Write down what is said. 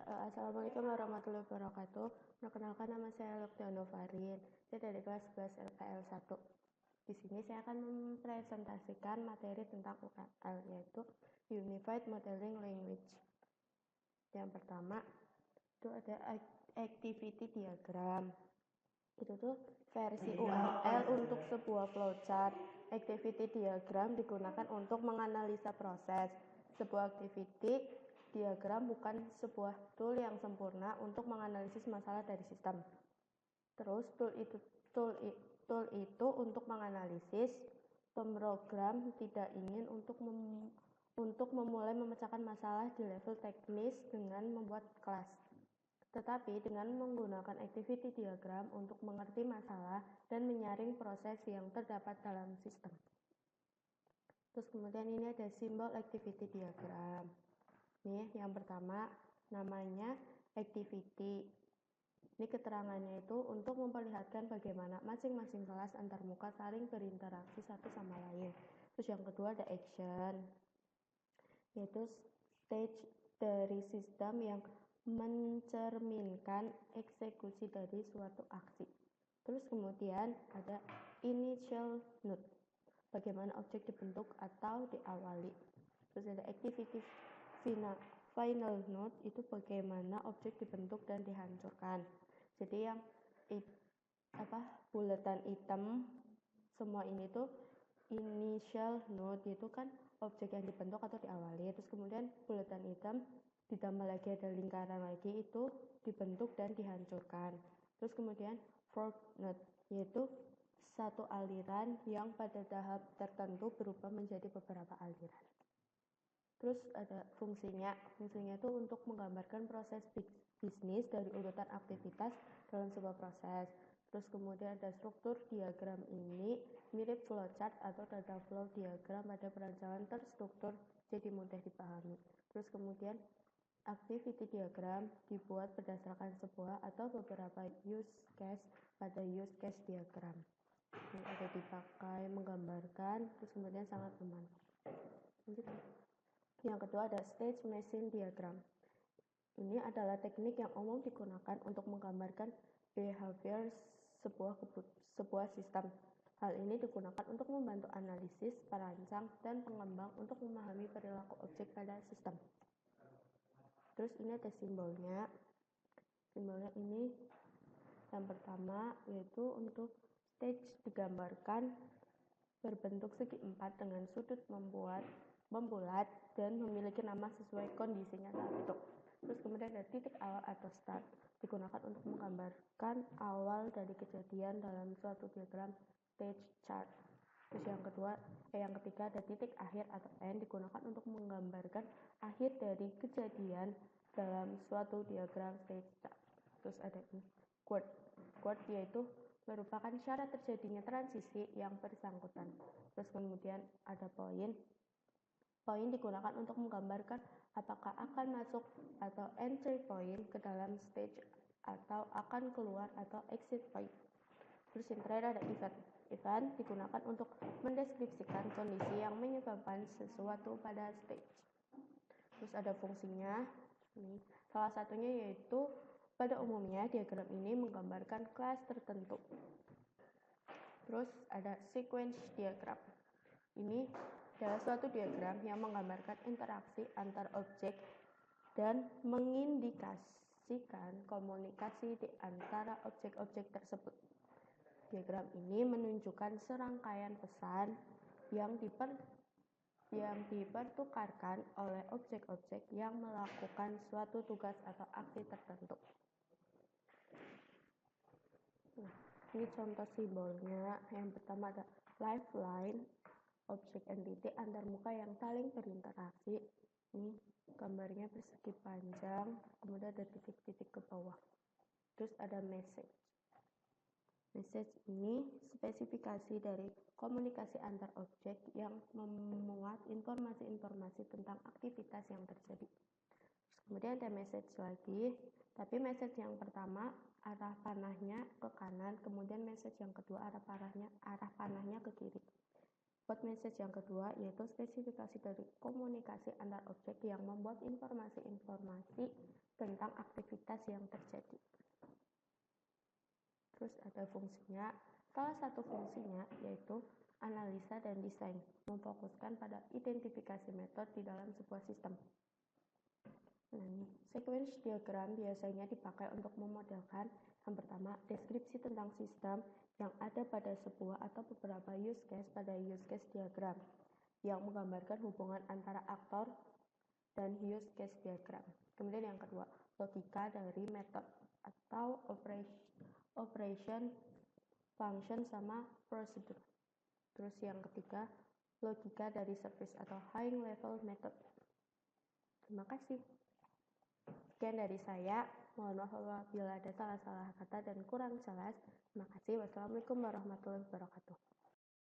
Assalamualaikum warahmatullahi wabarakatuh. Perkenalkan, nama saya Luktiano Farin. Saya dari kelas 11 LKL1. Di sini saya akan mempresentasikan materi tentang UML, yaitu Unified Modeling Language. Yang pertama, itu ada Activity Diagram. Itu tuh versi UML untuk sebuah flowchart. Activity Diagram digunakan untuk menganalisa proses. Sebuah activity diagram bukan sebuah tool yang sempurna untuk menganalisis masalah dari sistem. Terus tool itu untuk menganalisis pemrogram tidak ingin untuk memulai memecahkan masalah di level teknis dengan membuat kelas. Tetapi dengan menggunakan activity diagram untuk mengerti masalah dan menyaring proses yang terdapat dalam sistem. Terus kemudian ini ada simbol activity diagram. Nih, yang pertama namanya activity. Ini keterangannya itu untuk memperlihatkan bagaimana masing-masing kelas antarmuka saling berinteraksi satu sama lain. Terus yang kedua ada action, yaitu stage dari sistem yang mencerminkan eksekusi dari suatu aksi. Terus kemudian ada initial node, bagaimana objek dibentuk atau diawali. Terus ada activity final node, itu bagaimana objek dibentuk dan dihancurkan. Jadi yang bulatan hitam semua ini tuh initial node, itu kan objek yang dibentuk atau diawali. Terus kemudian bulatan hitam ditambah lagi ada lingkaran lagi, itu dibentuk dan dihancurkan. Terus kemudian fork node, yaitu satu aliran yang pada tahap tertentu berubah menjadi beberapa aliran. Terus ada fungsinya itu untuk menggambarkan proses bisnis dari urutan aktivitas dalam sebuah proses. Terus kemudian ada struktur diagram, ini mirip flowchart atau data flow diagram pada perancangan terstruktur, jadi mudah dipahami. Terus kemudian activity diagram dibuat berdasarkan sebuah atau beberapa use case pada use case diagram. Ini ada dipakai menggambarkan, terus kemudian sangat bermanfaat. Yang kedua ada stage machine diagram. Ini adalah teknik yang umum digunakan untuk menggambarkan behavior sebuah sistem. Hal ini digunakan untuk membantu analisis, perancang, dan pengembang untuk memahami perilaku objek pada sistem. Terus ini ada simbolnya. Simbolnya ini yang pertama yaitu untuk stage digambarkan berbentuk segi empat dengan sudut membulat dan memiliki nama sesuai kondisinya saat itu. Terus kemudian ada titik awal atau start, digunakan untuk menggambarkan awal dari kejadian dalam suatu diagram stage chart. Terus yang ketiga ada titik akhir atau end, digunakan untuk menggambarkan akhir dari kejadian dalam suatu diagram stage chart. Terus ada ini quote, yaitu merupakan syarat terjadinya transisi yang bersangkutan. Terus kemudian ada Poin digunakan untuk menggambarkan apakah akan masuk atau entry point ke dalam stage atau akan keluar atau exit point. Terus yang terakhir ada event digunakan untuk mendeskripsikan kondisi yang menyebabkan sesuatu pada stage. Terus ada fungsinya. Salah satunya yaitu pada umumnya diagram ini menggambarkan kelas tertentu. Terus ada sequence diagram. Ini adalah suatu diagram yang menggambarkan interaksi antar objek dan mengindikasikan komunikasi di antara objek-objek tersebut. Diagram ini menunjukkan serangkaian pesan yang dipertukarkan oleh objek-objek yang melakukan suatu tugas atau aksi tertentu. Ini contoh simbolnya. Yang pertama ada lifeline, objek entity antarmuka yang saling berinteraksi. Ini gambarnya persegi panjang, kemudian ada titik-titik ke bawah. Terus ada message. Message ini spesifikasi dari komunikasi antar objek yang memuat informasi-informasi tentang aktivitas yang terjadi. Terus kemudian ada message lagi, tapi message yang pertama arah panahnya ke kanan, kemudian message yang kedua arah panahnya ke kiri. Buat message yang kedua yaitu spesifikasi dari komunikasi antar objek yang membuat informasi-informasi tentang operasi yang terjadi. Terus ada fungsinya. Salah satu fungsinya yaitu analisa dan desain, memfokuskan pada identifikasi metode di dalam sebuah sistem. Nah, nih, sequence diagram biasanya dipakai untuk memodelkan yang pertama, deskripsi tentang sistem yang ada pada sebuah atau beberapa use case pada use case diagram yang menggambarkan hubungan antara aktor dan use case diagram. Kemudian yang kedua, logika dari metode atau operation, function, sama prosedur. Terus yang ketiga, logika dari service atau high level method. Terima kasih. Sekian dari saya. Mohon maaf apabila ada salah-salah kata dan kurang jelas. Terima kasih. Wassalamualaikum warahmatullahi wabarakatuh.